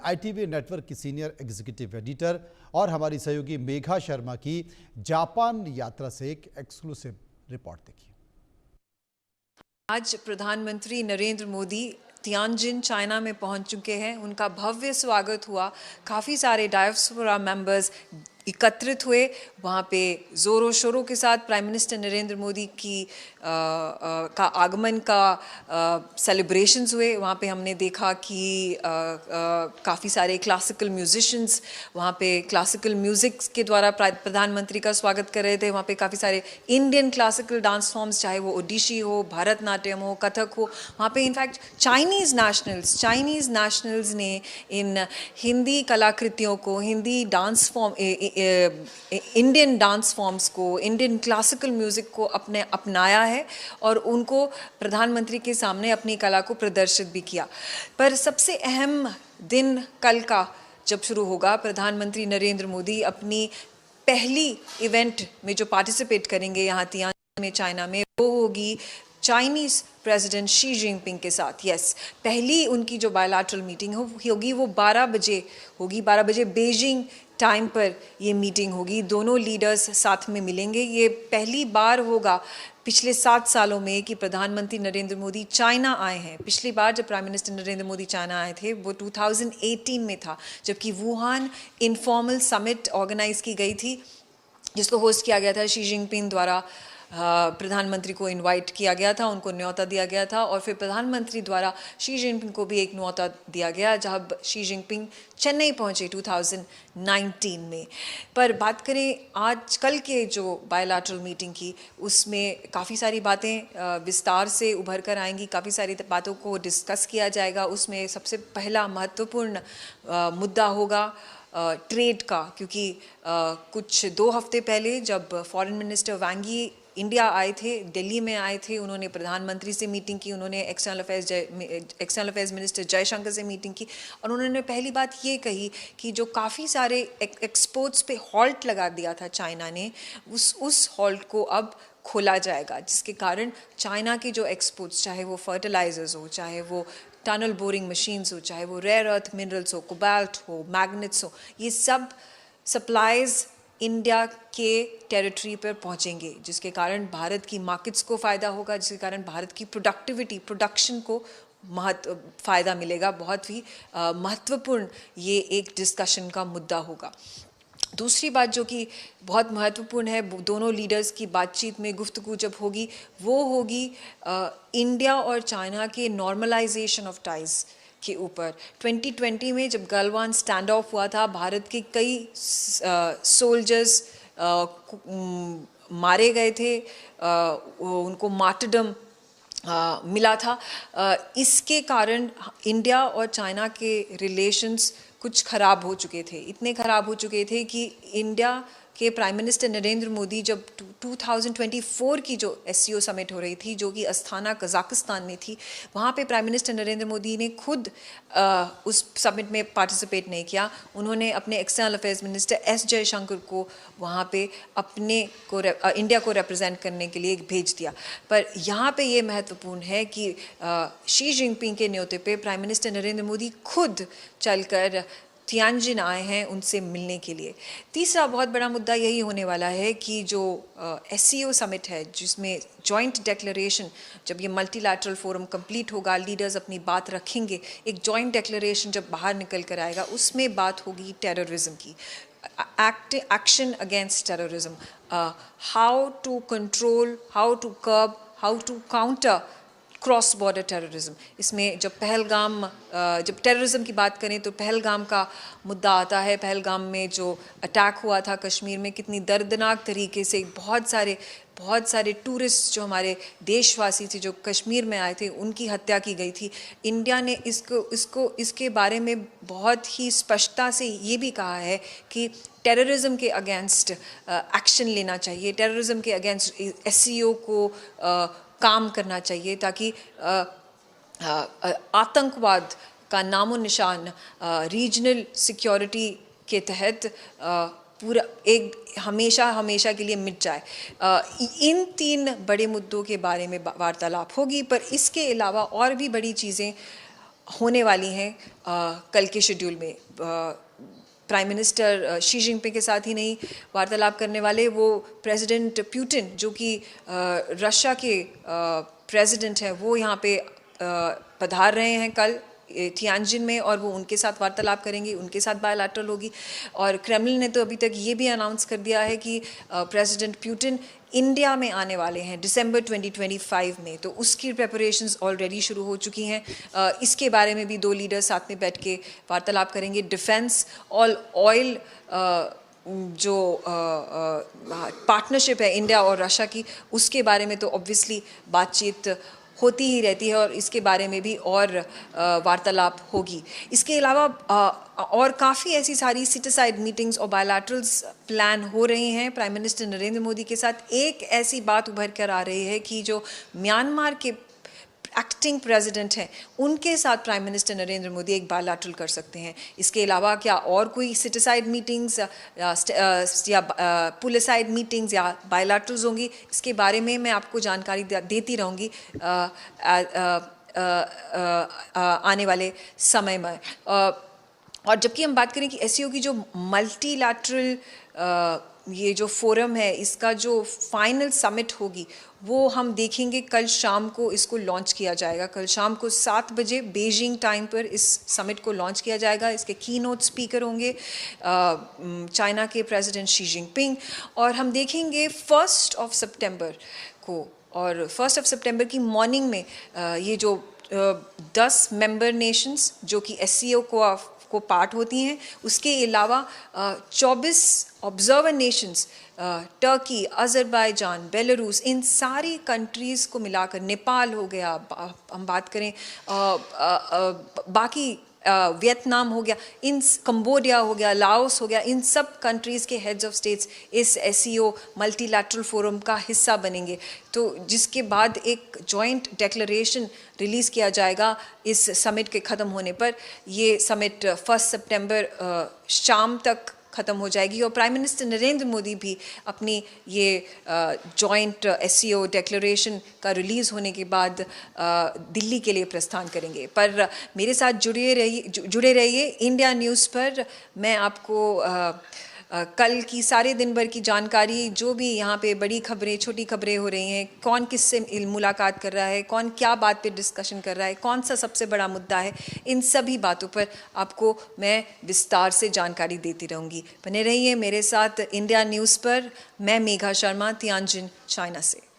ITV network की senior executive editor और हमारी सहयोगी मेघा शर्मा की जापान यात्रा से एक एक्सक्लूसिव रिपोर्ट देखिए। आज प्रधानमंत्री नरेंद्र मोदी तियानजिन चाइना में पहुंच चुके हैं। उनका भव्य स्वागत हुआ। काफ़ी सारे डायस्पोरा मेंबर्स एकत्रित हुए। वहाँ पे ज़ोरों शोरों के साथ प्राइम मिनिस्टर नरेंद्र मोदी की का आगमन का सेलिब्रेशंस हुए। वहाँ पे हमने देखा कि काफ़ी सारे क्लासिकल म्यूजिशियंस वहाँ पे क्लासिकल म्यूज़िक के द्वारा प्रधानमंत्री का स्वागत कर रहे थे। वहाँ पे काफ़ी सारे इंडियन क्लासिकल डांस फॉर्म्स, चाहे वो ओडिशी हो, भरतनाट्यम हो, कथक हो, वहाँ पे इनफैक्ट चाइनीज़ नेशनल्स ने इन हिंदी कलाकृतियों को, Hindi dance form, Indian dance forms को, इंडियन क्लासिकल म्यूज़िक को अपने अपनाया है और उनको प्रधानमंत्री के सामने अपनी कला को प्रदर्शित भी किया। पर सबसे अहम दिन कल का जब शुरू होगा, प्रधानमंत्री नरेंद्र मोदी अपनी पहली इवेंट में जो पार्टिसिपेट करेंगे यहाँ तियानजिन में चाइना में, वो होगी चाइनीज़ प्रेसिडेंट शी जिनपिंग के साथ। यस, पहली उनकी जो बायलैटरल मीटिंग होगी वो 12 बजे होगी। 12 बजे बीजिंग टाइम पर ये मीटिंग होगी। दोनों लीडर्स साथ में मिलेंगे। ये पहली बार होगा पिछले 7 सालों में कि प्रधानमंत्री नरेंद्र मोदी चाइना आए हैं। पिछली बार जब prime minister Narendra Modi China आए थे वो 2018 में था, जबकि वुहान इनफॉर्मल समिट ऑर्गेनाइज की गई थी, जिसको होस्ट किया गया था शी जिनपिंग द्वारा। प्रधानमंत्री को इनवाइट किया गया था, उनको न्योता दिया गया था और फिर प्रधानमंत्री द्वारा शी जिनपिंग को भी एक न्योता दिया गया जब शी जिनपिंग चेन्नई पहुंचे 2019 में। पर बात करें आज कल के जो बायलैटरल मीटिंग की, उसमें काफ़ी सारी बातें विस्तार से उभर कर आएंगी, काफ़ी सारी बातों को डिस्कस किया जाएगा। उसमें सबसे पहला महत्वपूर्ण मुद्दा होगा ट्रेड का, क्योंकि कुछ 2 हफ्ते पहले जब फॉरेन मिनिस्टर वांग यी इंडिया आए थे, दिल्ली में आए थे, उन्होंने प्रधानमंत्री से मीटिंग की, उन्होंने एक्सटर्नल अफेयर्स मिनिस्टर जयशंकर से मीटिंग की और उन्होंने पहली बात ये कही कि जो काफ़ी सारे एक्सपोर्ट्स पे हॉल्ट लगा दिया था चाइना ने, उस हॉल्ट को अब खोला जाएगा, जिसके कारण चाइना के जो एक्सपोर्ट्स, चाहे वो फर्टिलाइजर्स हो, चाहे वो टनल बोरिंग मशीन्स हो, चाहे वो रेयर अर्थ मिनरल्स हो, कोबाल्ट हो, मैग्नेट्स हो, ये सब सप्लाईज इंडिया के टेरिटरी पर पहुंचेंगे, जिसके कारण भारत की मार्केट्स को फ़ायदा होगा, जिसके कारण भारत की प्रोडक्शन को फ़ायदा मिलेगा। बहुत ही महत्वपूर्ण ये एक डिस्कशन का मुद्दा होगा। दूसरी बात जो कि बहुत महत्वपूर्ण है, दोनों लीडर्स की बातचीत में गुफ्तगू जब होगी, वो होगी इंडिया और चाइना के नॉर्मलाइजेशन ऑफ टाइज़ के ऊपर। 2020 में जब गलवान स्टैंड ऑफ हुआ था, भारत के कई सोल्जर्स मारे गए थे, उनको मार्टरडम मिला था। इसके कारण इंडिया और चाइना के रिलेशंस कुछ ख़राब हो चुके थे, इतने ख़राब हो चुके थे कि इंडिया के प्राइम मिनिस्टर नरेंद्र मोदी जब 2024 की जो SCO समिट हो रही थी, जो कि अस्थाना कज़ाकिस्तान में थी, वहाँ पे प्राइम मिनिस्टर नरेंद्र मोदी ने खुद उस समिट में पार्टिसिपेट नहीं किया। उन्होंने अपने external affairs minister S Jaishankar को वहाँ पे इंडिया को रिप्रेजेंट करने के लिए भेज दिया। पर यहाँ पे ये महत्वपूर्ण है कि शी जिनपिंग के न्योते पे प्राइम मिनिस्टर नरेंद्र मोदी खुद चलकर तियानजिन आए हैं उनसे मिलने के लिए। तीसरा बहुत बड़ा मुद्दा यही होने वाला है कि जो SCO समिट है, जिसमें जॉइंट डिक्लेरेशन, जब ये मल्टीलैटरल फोरम कंप्लीट होगा, लीडर्स अपनी बात रखेंगे, एक जॉइंट डिक्लेरेशन जब बाहर निकल कर आएगा, उसमें बात होगी टेररिज्म की, action against terrorism, how to control, how to curb, how to counter cross border terrorism. इसमें जब टेररिज्म की बात करें तो पहलगाम का मुद्दा आता है। पहलगाम में जो अटैक हुआ था कश्मीर में, कितनी दर्दनाक तरीके से बहुत सारे टूरिस्ट जो हमारे देशवासी थे, जो कश्मीर में आए थे, उनकी हत्या की गई थी। इंडिया ने इसके बारे में बहुत ही स्पष्टता से ये भी कहा है कि टेररिज्म के अगेंस्ट एक्शन लेना चाहिए, टेररिज्म के अगेंस्ट SCO को काम करना चाहिए, ताकि आतंकवाद का नामो निशान रीजनल सिक्योरिटी के तहत पूरा एक हमेशा के लिए मिट जाए। इन 3 बड़े मुद्दों के बारे में वार्तालाप होगी, पर इसके अलावा और भी बड़ी चीज़ें होने वाली हैं कल के शेड्यूल में। प्राइम मिनिस्टर शी जिनपिंग के साथ ही नहीं वार्तालाप करने वाले, वो प्रेसिडेंट पुतिन जो कि रशिया के प्रेसिडेंट हैं, वो यहाँ पे पधार रहे हैं कल थियानजिन में, और वो उनके साथ वार्तालाप करेंगे, उनके साथ बायलैटरल होगी। और क्रेमलिन ने तो अभी तक ये भी अनाउंस कर दिया है कि प्रेसिडेंट पुतिन इंडिया में आने वाले हैं दिसंबर 2025 में, तो उसकी प्रेपरेशंस ऑलरेडी शुरू हो चुकी हैं। इसके बारे में भी दो लीडर साथ में बैठ के वार्तालाप करेंगे। डिफेंस और ऑयल जो पार्टनरशिप है इंडिया और रशिया की, उसके बारे में तो ऑब्वियसली बातचीत होती ही रहती है, और इसके बारे में भी और वार्तालाप होगी। इसके अलावा और काफ़ी ऐसी सारी सिटी साइड मीटिंग्स और बायलैटरल्स प्लान हो रही हैं प्राइम मिनिस्टर नरेंद्र मोदी के साथ। एक ऐसी बात उभर कर आ रही है कि जो म्यांमार के एक्टिंग प्रेसिडेंट हैं, उनके साथ प्राइम मिनिस्टर नरेंद्र मोदी एक बायलैटरल कर सकते हैं। इसके अलावा क्या और कोई सिटी साइड मीटिंग्स या पुलिस साइड मीटिंग्स या बायलैटरल्स होंगी, इसके बारे में मैं आपको जानकारी देती रहूँगी आने वाले समय में। और जबकि हम बात करें कि एससीओ की जो मल्टीलैटरल ये जो फोरम है, इसका जो फाइनल समिट होगी, वो हम देखेंगे कल शाम को इसको लॉन्च किया जाएगा। कल शाम को 7 बजे बीजिंग टाइम पर इस समिट को लॉन्च किया जाएगा। इसके कीनोट स्पीकर होंगे चाइना के प्रेसिडेंट शी जिनपिंग, और हम देखेंगे 1 सितंबर को, और 1 सितंबर की मॉर्निंग में ये जो 10 मेंबर नेशंस जो कि एससीओ को पार्ट होती हैं, उसके अलावा 24 observer nations Turkey, Azerbaijan, Belarus, इन सारी कंट्रीज़ को मिलाकर, नेपाल हो गया, हम बात करें बाकी वियतनाम हो गया, कंबोडिया हो गया, लाओस हो गया, इन सब कंट्रीज़ के हेड्स ऑफ स्टेट्स इस एससीओ मल्टीलैटरल फोरम का हिस्सा बनेंगे। तो जिसके बाद एक जॉइंट डिक्लेरेशन रिलीज़ किया जाएगा इस समिट के ख़त्म होने पर। ये समिट 1 सितंबर शाम तक ख़त्म हो जाएगी, और प्राइम मिनिस्टर नरेंद्र मोदी भी अपनी ये जॉइंट एससीओ डिक्लेरेशन का रिलीज़ होने के बाद दिल्ली के लिए प्रस्थान करेंगे। पर मेरे साथ जुड़े रहिए इंडिया न्यूज़ पर। मैं आपको कल की सारे दिन भर की जानकारी, जो भी यहाँ पे बड़ी खबरें, छोटी खबरें हो रही हैं, कौन किससे मुलाकात कर रहा है, कौन क्या बात पे डिस्कशन कर रहा है, कौन सा सबसे बड़ा मुद्दा है, इन सभी बातों पर आपको मैं विस्तार से जानकारी देती रहूँगी। बने रहिए मेरे साथ इंडिया न्यूज़ पर। मैं मेघा शर्मा, तियानजिन, चाइना से।